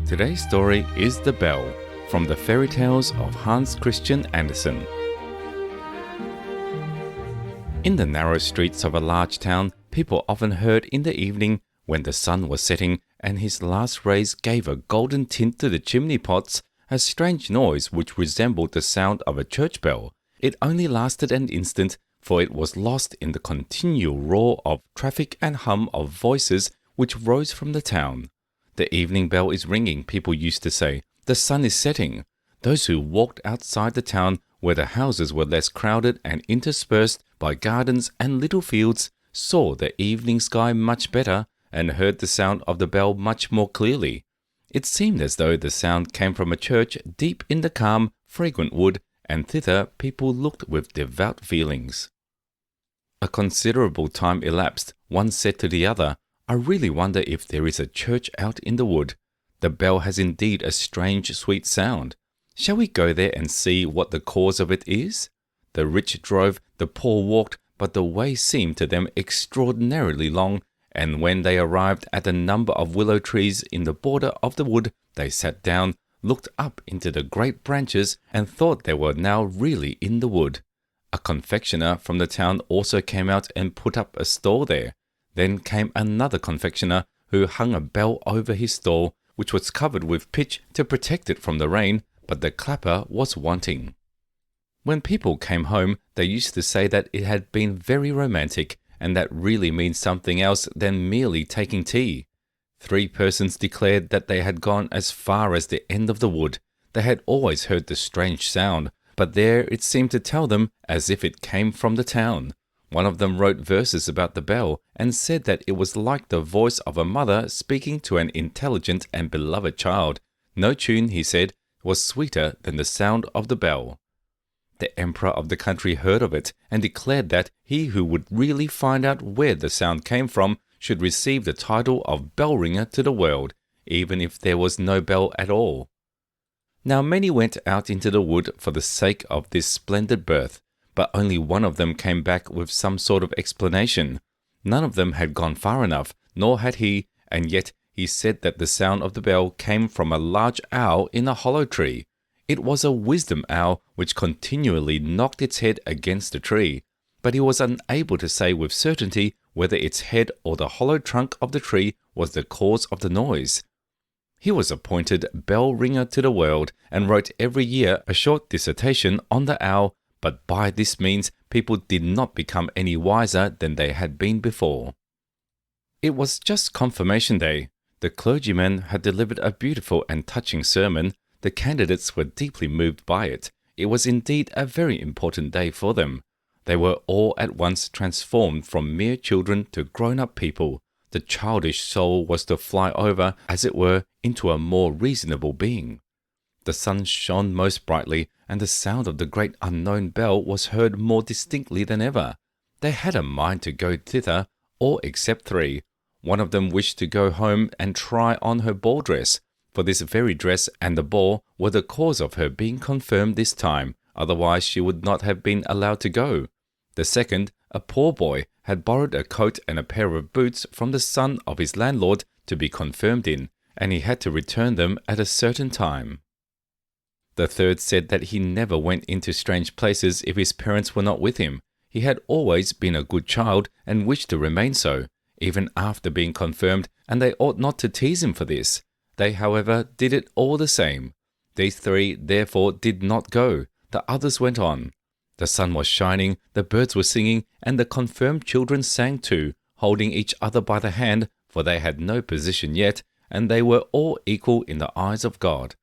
Today's story is The Bell, from the fairy tales of Hans Christian Andersen. In the narrow streets of a large town, people often heard in the evening, when the sun was setting and his last rays gave a golden tint to the chimney pots, a strange noise which resembled the sound of a church bell. It only lasted an instant, for it was lost in the continual roar of traffic and hum of voices which rose from the town. The evening bell is ringing, people used to say. The sun is setting. Those who walked outside the town, where the houses were less crowded and interspersed by gardens and little fields, saw the evening sky much better and heard the sound of the bell much more clearly. It seemed as though the sound came from a church deep in the calm, fragrant wood, and thither people looked with devout feelings. A considerable time elapsed. One said to the other, "I really wonder if there is a church out in the wood. The bell has indeed a strange, sweet sound. Shall we go there and see what the cause of it is?" The rich drove, the poor walked, but the way seemed to them extraordinarily long, and when they arrived at a number of willow trees in the border of the wood, they sat down, looked up into the great branches, and thought they were now really in the wood. A confectioner from the town also came out and put up a stall there. Then came another confectioner who hung a bell over his stall, which was covered with pitch to protect it from the rain, but the clapper was wanting. When people came home, they used to say that it had been very romantic, and that really means something else than merely taking tea. 3 persons declared that they had gone as far as the end of the wood. They had always heard the strange sound, but there it seemed to tell them as if it came from the town. One of them wrote verses about the bell and said that it was like the voice of a mother speaking to an intelligent and beloved child. No tune, he said, was sweeter than the sound of the bell. The emperor of the country heard of it and declared that he who would really find out where the sound came from should receive the title of bell ringer to the world, even if there was no bell at all. Now many went out into the wood for the sake of this splendid birth, but only one of them came back with some sort of explanation. None of them had gone far enough, nor had he, and yet he said that the sound of the bell came from a large owl in a hollow tree. It was a wisdom owl which continually knocked its head against the tree, but he was unable to say with certainty whether its head or the hollow trunk of the tree was the cause of the noise. He was appointed bell ringer to the world and wrote every year a short dissertation on the owl, but by this means people did not become any wiser than they had been before. It was just Confirmation Day. The clergyman had delivered a beautiful and touching sermon. The candidates were deeply moved by it. It was indeed a very important day for them. They were all at once transformed from mere children to grown-up people. The childish soul was to fly over, as it were, into a more reasonable being. The sun shone most brightly, and the sound of the great unknown bell was heard more distinctly than ever. They had a mind to go thither, all except 3. One of them wished to go home and try on her ball dress, for this very dress and the ball were the cause of her being confirmed this time, otherwise she would not have been allowed to go. The second, a poor boy, had borrowed a coat and a pair of boots from the son of his landlord to be confirmed in, and he had to return them at a certain time. The third said that he never went into strange places if his parents were not with him. He had always been a good child and wished to remain so, even after being confirmed, and they ought not to tease him for this. They, however, did it all the same. These 3, therefore, did not go. The others went on. The sun was shining, the birds were singing, and the confirmed children sang too, holding each other by the hand, for they had no position yet, and they were all equal in the eyes of God.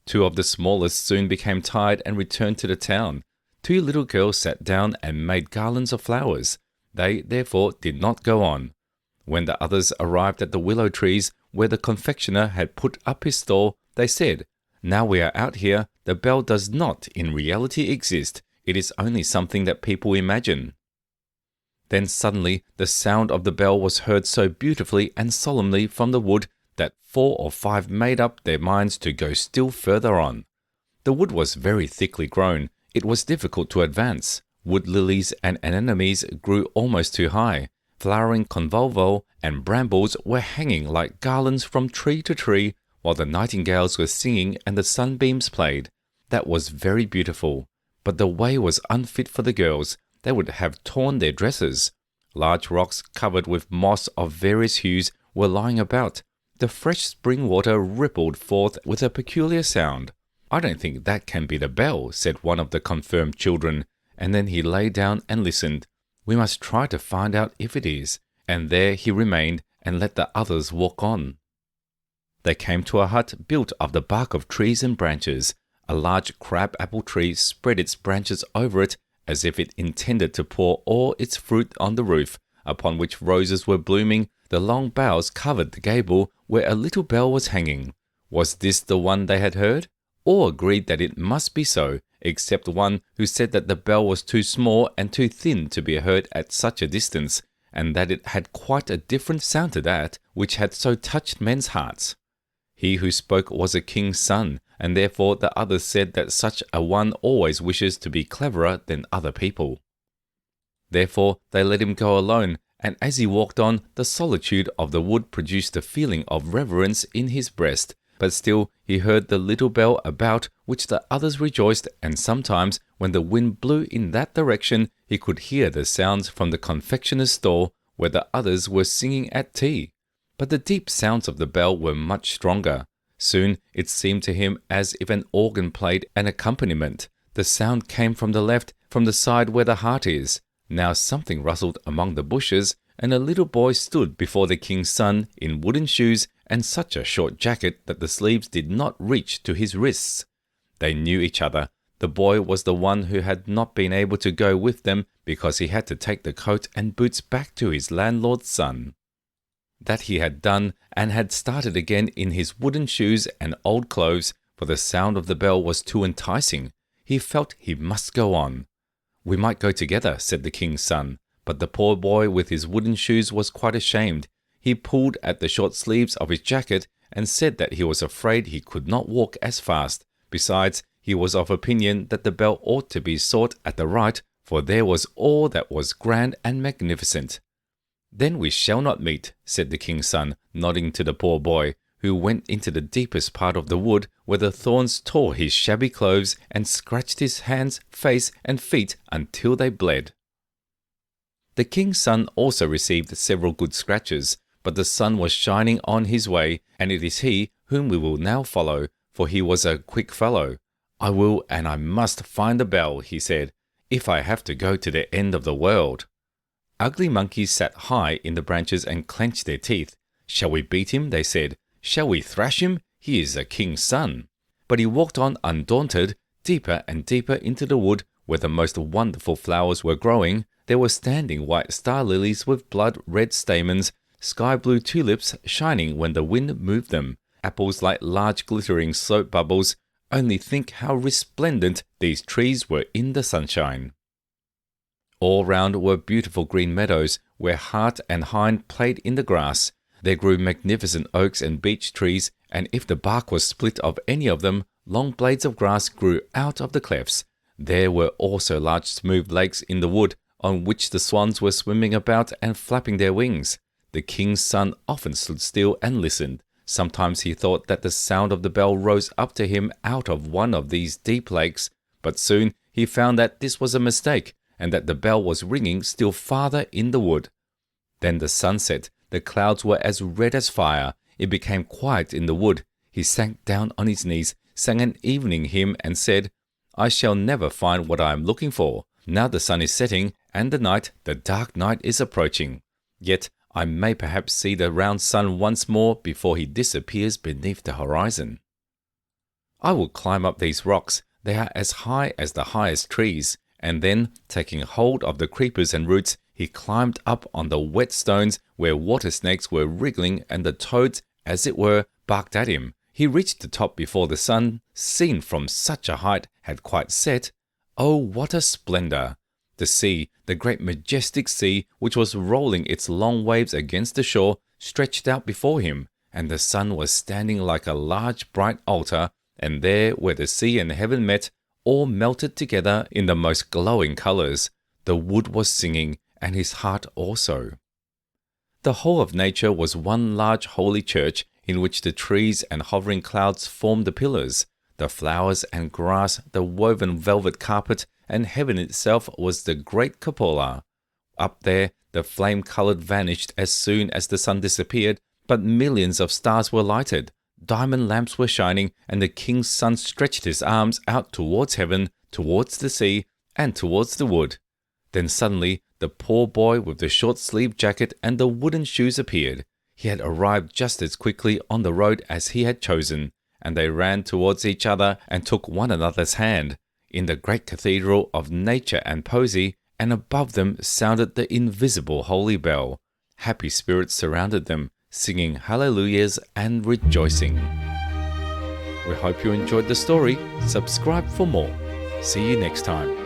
2 of the smallest soon became tired and returned to the town. 2 little girls sat down and made garlands of flowers. They, therefore, did not go on. When the others arrived at the willow trees, where the confectioner had put up his stall, they said, "Now we are out here, the bell does not in reality exist. It is only something that people imagine." Then suddenly the sound of the bell was heard so beautifully and solemnly from the wood that 4 or 5 made up their minds to go still further on. The wood was very thickly grown. It was difficult to advance. Wood lilies and anemones grew almost too high. Flowering convolvule and brambles were hanging like garlands from tree to tree, while the nightingales were singing and the sunbeams played. That was very beautiful, but the way was unfit for the girls. They would have torn their dresses. Large rocks covered with moss of various hues were lying about. The fresh spring water rippled forth with a peculiar sound. "I don't think that can be the bell," said one of the confirmed children, and then he lay down and listened. "We must try to find out if it is." And there he remained and let the others walk on. They came to a hut built of the bark of trees and branches. A large crab-apple tree spread its branches over it as if it intended to pour all its fruit on the roof, upon which roses were blooming. The long boughs covered the gable where a little bell was hanging. Was this the one they had heard? All agreed that it must be so, except one who said that the bell was too small and too thin to be heard at such a distance, and that it had quite a different sound to that which had so touched men's hearts. He who spoke was a king's son, and therefore the others said that such a one always wishes to be cleverer than other people. Therefore they let him go alone, and as he walked on, the solitude of the wood produced a feeling of reverence in his breast. But still he heard the little bell about which the others rejoiced, and sometimes, when the wind blew in that direction, he could hear the sounds from the confectioner's stall where the others were singing at tea. But the deep sounds of the bell were much stronger. Soon it seemed to him as if an organ played an accompaniment. The sound came from the left, from the side where the heart is. Now something rustled among the bushes, and a little boy stood before the king's son in wooden shoes and such a short jacket that the sleeves did not reach to his wrists. They knew each other. The boy was the one who had not been able to go with them because he had to take the coat and boots back to his landlord's son. That he had done, and had started again in his wooden shoes and old clothes, for the sound of the bell was too enticing. He felt he must go on. "We might go together," said the king's son, but the poor boy with his wooden shoes was quite ashamed. He pulled at the short sleeves of his jacket and said that he was afraid he could not walk as fast. Besides, he was of opinion that the bell ought to be sought at the right, for there was all that was grand and magnificent. "Then we shall not meet," said the king's son, nodding to the poor boy, who went into the deepest part of the wood, where the thorns tore his shabby clothes and scratched his hands, face, and feet until they bled. The king's son also received several good scratches, but the sun was shining on his way, and it is he whom we will now follow, for he was a quick fellow. "I will, and I must find the bell," he said, "if I have to go to the end of the world." Ugly monkeys sat high in the branches and clenched their teeth. "Shall we beat him?" they said. "Shall we thrash him? He is a king's son." But he walked on undaunted, deeper and deeper into the wood, where the most wonderful flowers were growing. There were standing white star lilies with blood-red stamens, sky-blue tulips shining when the wind moved them, apples like large glittering soap bubbles. Only think how resplendent these trees were in the sunshine. All round were beautiful green meadows, where hart and hind played in the grass. There grew magnificent oaks and beech trees, and if the bark was split of any of them, long blades of grass grew out of the clefts. There were also large smooth lakes in the wood, on which the swans were swimming about and flapping their wings. The king's son often stood still and listened. Sometimes he thought that the sound of the bell rose up to him out of one of these deep lakes, but soon he found that this was a mistake, and that the bell was ringing still farther in the wood. Then the sun set. The clouds were as red as fire. It became quiet in the wood. He sank down on his knees, sang an evening hymn, and said, "I shall never find what I am looking for. Now the sun is setting, and the dark night is approaching. Yet I may perhaps see the round sun once more before he disappears beneath the horizon. I will climb up these rocks. They are as high as the highest trees." And then, taking hold of the creepers and roots, he climbed up on the wet stones where water snakes were wriggling and the toads, as it were, barked at him. He reached the top before the sun, seen from such a height, had quite set. Oh, what a splendor! The sea, the great majestic sea, which was rolling its long waves against the shore, stretched out before him, and the sun was standing like a large bright altar, and there where the sea and heaven met, all melted together in the most glowing colors. The wood was singing, and his heart also. The whole of nature was one large holy church. in which the trees and hovering clouds formed the pillars, the flowers and grass the woven velvet carpet, and heaven itself was the great cupola. Up there, the flame-coloured vanished as soon as the sun disappeared, but millions of stars were lighted, diamond lamps were shining, and the king's son stretched his arms out towards heaven, towards the sea, and towards the wood. Then suddenly, the poor boy with the short-sleeved jacket and the wooden shoes appeared. He had arrived just as quickly on the road as he had chosen, and they ran towards each other and took one another's hand. In the great cathedral of nature and poesy, and above them sounded the invisible holy bell. Happy spirits surrounded them, singing hallelujahs and rejoicing. We hope you enjoyed the story. Subscribe for more. See you next time.